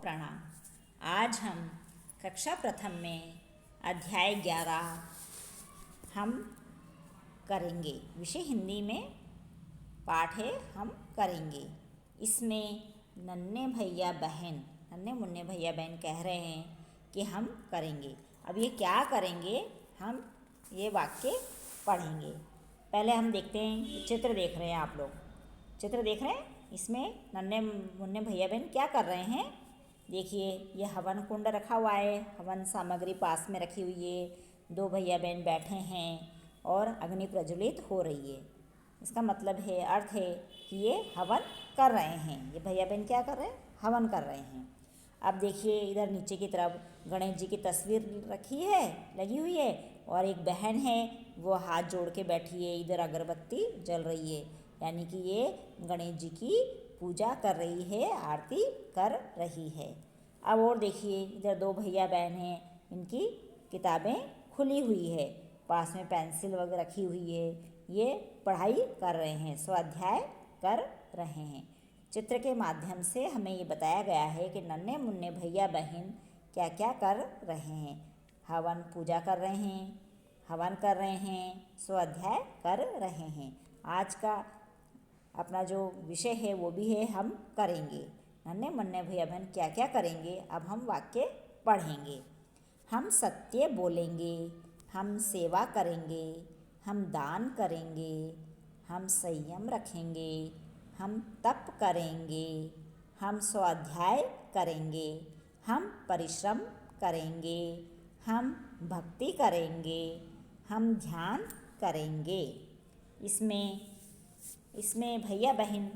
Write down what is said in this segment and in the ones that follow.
प्रणाम। आज हम कक्षा प्रथम में अध्याय 11 हम करेंगे। विषय हिंदी में पाठ है, हम करेंगे। इसमें नन्हे मुन्ने भैया बहन कह रहे हैं कि हम करेंगे। अब ये क्या करेंगे, हम ये वाक्य पढ़ेंगे। पहले हम देखते हैं, चित्र देख रहे हैं आप लोग, चित्र देख रहे हैं। इसमें नन्हे मुन्ने भैया बहन क्या कर रहे हैं, देखिए। ये हवन कुंड रखा हुआ है, हवन सामग्री पास में रखी हुई है। दो भैया बहन बैठे हैं और अग्नि प्रज्वलित हो रही है। इसका मतलब है, अर्थ है कि ये हवन कर रहे हैं। ये भैया बहन क्या कर रहे हैं, हवन कर रहे हैं। अब देखिए, इधर नीचे की तरफ गणेश जी की तस्वीर लगी हुई है, और एक बहन है, वो हाथ जोड़ के बैठी है। इधर अगरबत्ती जल रही है, यानी कि ये गणेश जी की पूजा कर रही है, आरती कर रही है। अब और देखिए, इधर दो भैया बहन हैं, इनकी किताबें खुली हुई है, पास में पेंसिल वगैरह रखी हुई है। ये पढ़ाई कर रहे हैं, स्वाध्याय कर रहे हैं। चित्र के माध्यम से हमें ये बताया गया है कि नन्हे मुन्ने भैया बहन क्या क्या कर रहे हैं। हवन पूजा कर रहे हैं, हवन कर रहे हैं, स्वाध्याय कर रहे हैं। आज का अपना जो विषय है वो भी है, हम करेंगे। नन्हे मुन्ने भैया बहन क्या क्या करेंगे, अब हम वाक्य पढ़ेंगे। हम सत्य बोलेंगे, हम सेवा करेंगे, हम दान करेंगे, हम संयम रखेंगे, हम तप करेंगे, हम स्वाध्याय करेंगे, हम परिश्रम करेंगे, हम भक्ति करेंगे, हम ध्यान करेंगे। इसमें भैया बहन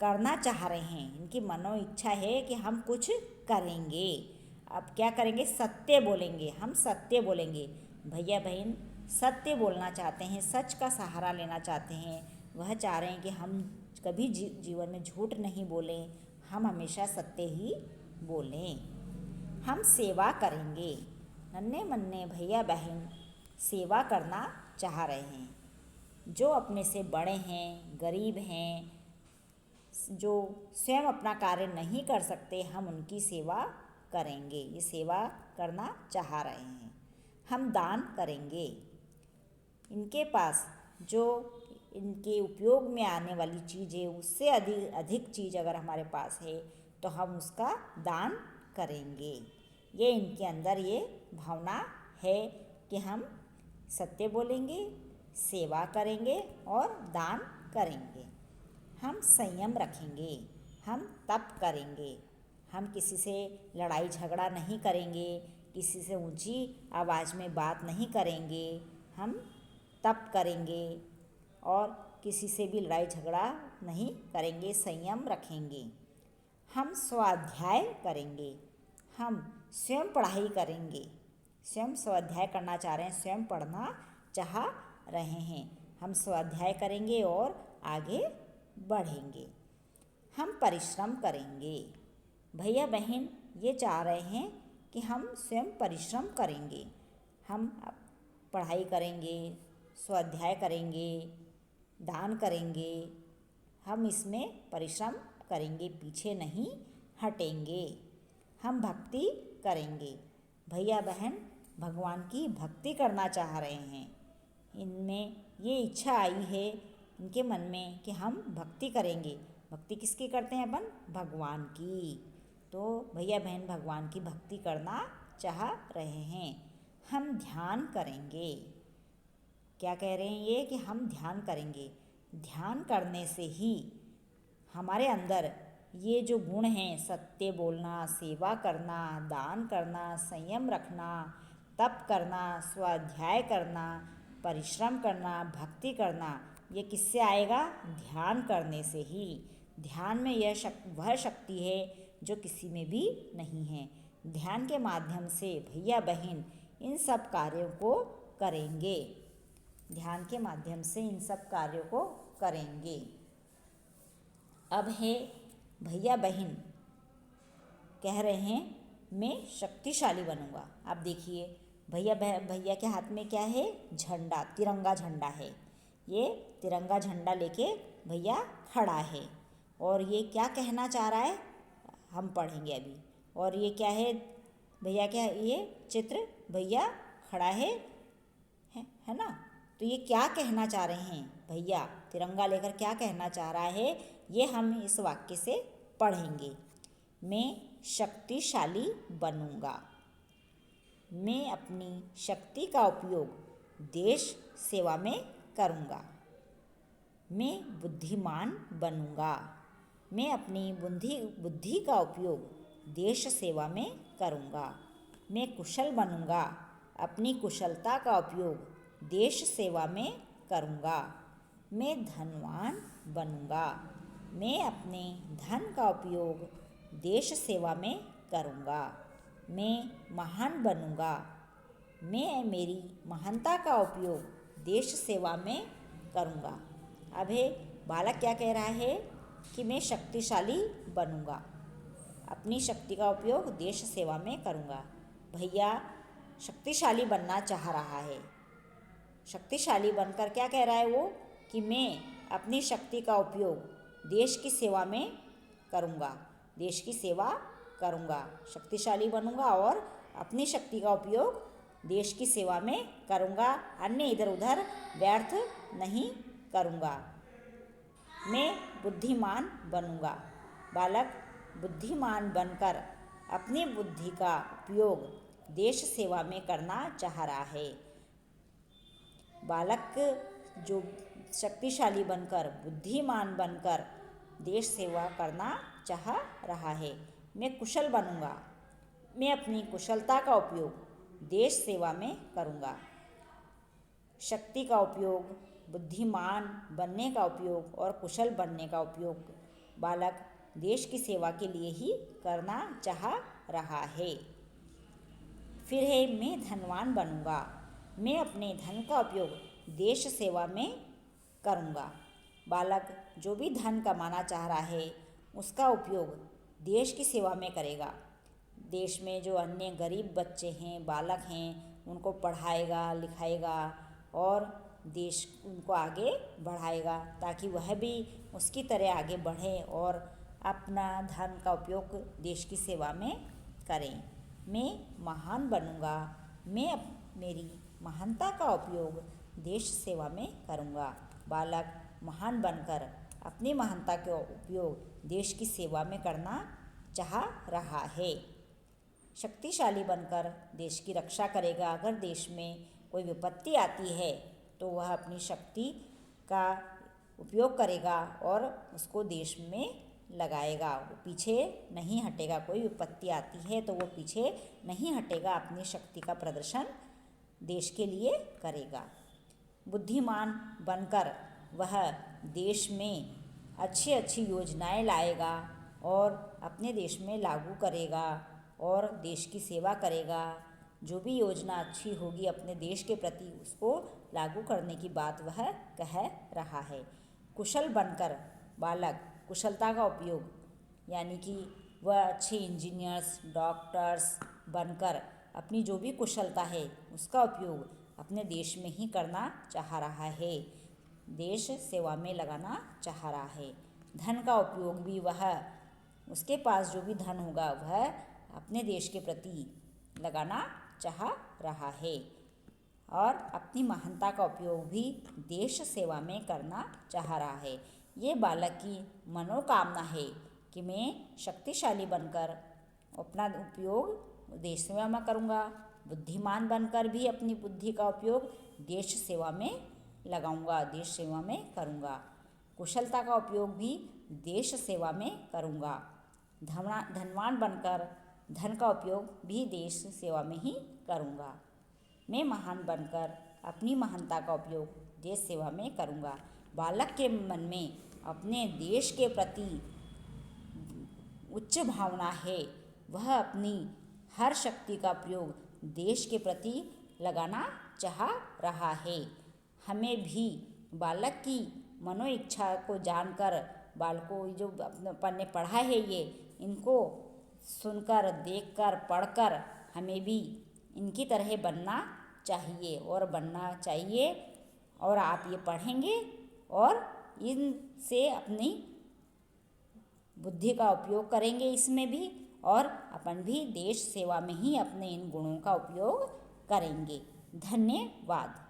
करना चाह रहे हैं, इनकी मनो इच्छा है कि हम कुछ करेंगे। अब क्या करेंगे, सत्य बोलेंगे, हम सत्य बोलेंगे। भैया बहन सत्य बोलना चाहते हैं, सच का सहारा लेना चाहते हैं। वह चाह रहे हैं कि हम कभी जीवन में झूठ नहीं बोलें, हम हमेशा सत्य ही बोलें। हम सेवा करेंगे। नन्हे मुन्ने भैया बहन सेवा करना चाह रहे हैं। जो अपने से बड़े हैं, गरीब हैं, जो स्वयं अपना कार्य नहीं कर सकते, हम उनकी सेवा करेंगे। ये सेवा करना चाह रहे हैं। हम दान करेंगे। इनके पास जो इनके उपयोग में आने वाली चीज़ है, उससे अधिक चीज़ अगर हमारे पास है तो हम उसका दान करेंगे। ये इनके अंदर ये भावना है कि हम सत्य बोलेंगे, सेवा करेंगे और दान करेंगे। हम संयम रखेंगे, हम तप करेंगे, हम किसी से लड़ाई झगड़ा नहीं करेंगे, किसी से ऊंची आवाज़ में बात नहीं करेंगे। हम तप करेंगे और किसी से भी लड़ाई झगड़ा नहीं करेंगे, संयम रखेंगे। हम स्वाध्याय करेंगे, हम स्वयं पढ़ाई करेंगे, स्वयं स्वाध्याय करना चाह रहे हैं, स्वयं पढ़ना चाह रहे हैं। हम स्वाध्याय करेंगे और आगे बढ़ेंगे। हम परिश्रम करेंगे। भैया बहन ये चाह रहे हैं कि हम स्वयं परिश्रम करेंगे। हम पढ़ाई करेंगे, स्वाध्याय करेंगे, दान करेंगे। हम इसमें परिश्रम करेंगे, पीछे नहीं हटेंगे। हम भक्ति करेंगे। भैया बहन भगवान की भक्ति करना चाह रहे हैं। इनमें ये इच्छा आई है इनके मन में कि हम भक्ति करेंगे। भक्ति किसकी करते हैं अपन, भगवान की। तो भैया बहन भगवान की भक्ति करना चाह रहे हैं। हम ध्यान करेंगे। क्या कह रहे हैं ये, कि हम ध्यान करेंगे। ध्यान करने से ही हमारे अंदर ये जो गुण हैं, सत्य बोलना, सेवा करना, दान करना, संयम रखना, तप करना, स्वाध्याय करना, परिश्रम करना, भक्ति करना, ये किससे आएगा, ध्यान करने से ही। ध्यान में वह शक्ति है जो किसी में भी नहीं है। ध्यान के माध्यम से भैया बहन इन सब कार्यों को करेंगे। ध्यान के माध्यम से इन सब कार्यों को करेंगे। अब है भैया बहन कह रहे हैं मैं शक्तिशाली बनूंगा। आप देखिए, भैया के हाथ में क्या है, झंडा, तिरंगा झंडा है। ये तिरंगा झंडा लेके भैया खड़ा है और ये क्या कहना चाह रहा है, हम पढ़ेंगे अभी। और ये क्या है भैया, क्या है ये चित्र? भैया खड़ा है ना? तो ये क्या कहना चाह रहे हैं भैया? तिरंगा लेकर क्या कहना चाह रहा है, ये हम इस वाक्य से पढ़ेंगे। मैं शक्तिशाली बनूंगा। मैं अपनी शक्ति का उपयोग देश सेवा में करूंगा। मैं बुद्धिमान बनूंगा। मैं अपनी बुद्धि का उपयोग देश सेवा में करूंगा। मैं कुशल बनूंगा। अपनी कुशलता का उपयोग देश सेवा में करूंगा। मैं धनवान बनूंगा। मैं अपने धन का उपयोग देश सेवा में करूंगा। मैं महान बनूंगा। मैं मेरी महानता का उपयोग देश सेवा में करूंगा। अब है बालक क्या कह रहा है कि मैं शक्तिशाली बनूंगा, अपनी शक्ति का उपयोग देश सेवा में करूंगा। भैया शक्तिशाली बनना चाह रहा है। शक्तिशाली बनकर क्या कह रहा है वो, कि मैं अपनी शक्ति का उपयोग देश की सेवा में करूंगा। देश की सेवा करूंगा, शक्तिशाली बनूंगा और अपनी शक्ति का उपयोग देश की सेवा में करूंगा, अन्य इधर उधर व्यर्थ नहीं करूंगा। मैं बुद्धिमान बनूंगा। बालक बुद्धिमान बनकर अपनी बुद्धि का उपयोग देश सेवा में करना चाह रहा है। बालक जो शक्तिशाली बनकर, बुद्धिमान बनकर देश सेवा करना चाह रहा है। मैं कुशल बनूंगा। मैं अपनी कुशलता का उपयोग देश सेवा में करूंगा। शक्ति का उपयोग, बुद्धिमान बनने का उपयोग और कुशल बनने का उपयोग बालक देश की सेवा के लिए ही करना चाह रहा है। फिर है मैं धनवान बनूंगा। मैं अपने धन का उपयोग देश सेवा में करूंगा। बालक जो भी धन कमाना चाह रहा है उसका उपयोग देश की सेवा में करेगा। देश में जो अन्य गरीब बच्चे हैं, बालक हैं, उनको पढ़ाएगा, लिखाएगा और देश उनको आगे बढ़ाएगा, ताकि वह भी उसकी तरह आगे बढ़ें और अपना धन का उपयोग देश की सेवा में करें। मैं महान बनूंगा। मैं मेरी महानता का उपयोग देश सेवा में करूंगा। बालक महान बनकर अपनी महानता का उपयोग देश की सेवा में करना चाह रहा है। शक्तिशाली बनकर देश की रक्षा करेगा। अगर देश में कोई विपत्ति आती है तो वह अपनी शक्ति का उपयोग करेगा और उसको देश में लगाएगा। वो पीछे नहीं हटेगा। कोई विपत्ति आती है तो वो पीछे नहीं हटेगा, अपनी शक्ति का प्रदर्शन देश के लिए करेगा। बुद्धिमान बनकर वह देश में अच्छी अच्छी योजनाएं लाएगा और अपने देश में लागू करेगा और देश की सेवा करेगा। जो भी योजना अच्छी होगी अपने देश के प्रति उसको लागू करने की बात वह कह रहा है। कुशल बनकर बालक कुशलता का उपयोग यानी कि वह अच्छे इंजीनियर्स, डॉक्टर्स बनकर अपनी जो भी कुशलता है उसका उपयोग अपने देश में ही करना चाह रहा है, देश सेवा में लगाना चाह रहा है। धन का उपयोग भी वह, उसके पास जो भी धन होगा वह अपने देश के प्रति लगाना चाह रहा है और अपनी महानता का उपयोग भी देश सेवा में करना चाह रहा है। ये बालक की मनोकामना है कि मैं शक्तिशाली बनकर अपना उपयोग देश सेवा में करूँगा, बुद्धिमान बनकर भी अपनी बुद्धि का उपयोग देश सेवा में लगाऊंगा, देश सेवा में करूँगा, कुशलता का उपयोग भी देश सेवा में करूँगा, धनवान बनकर धन का उपयोग भी देश सेवा में ही करूँगा। मैं महान बनकर अपनी महानता का उपयोग देश सेवा में करूँगा। बालक के मन में अपने देश के प्रति उच्च भावना है। वह अपनी हर शक्ति का प्रयोग देश के प्रति लगाना चाह रहा है। हमें भी बालक की मनोइच्छा को जानकर, बालकों जो अपन ने पढ़ा है ये, इनको सुनकर, देखकर, पढ़कर हमें भी इनकी तरह बनना चाहिए और बनना चाहिए। और आप ये पढ़ेंगे और इनसे अपनी बुद्धि का उपयोग करेंगे इसमें भी, और अपन भी देश सेवा में ही अपने इन गुणों का उपयोग करेंगे। धन्यवाद।